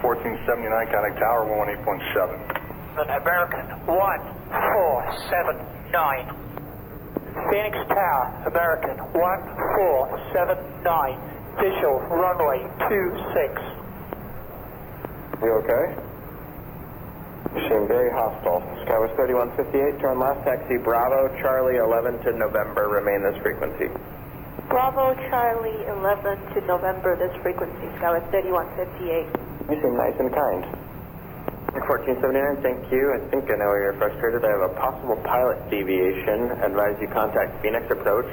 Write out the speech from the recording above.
1479, contact tower 118.7. American 1479. Phoenix Tower, American 1479. Visual runway 26. You okay? You seem very hostile. Skywest 3158, turn left, taxi Bravo, Charlie 11 to November, remain this frequency. Bravo, Charlie 11 to November, this frequency, Skywest 3158. You seem nice and kind. 1479, thank you. I think I know where you're frustrated. I have a possible pilot deviation. Advise you contact Phoenix approach.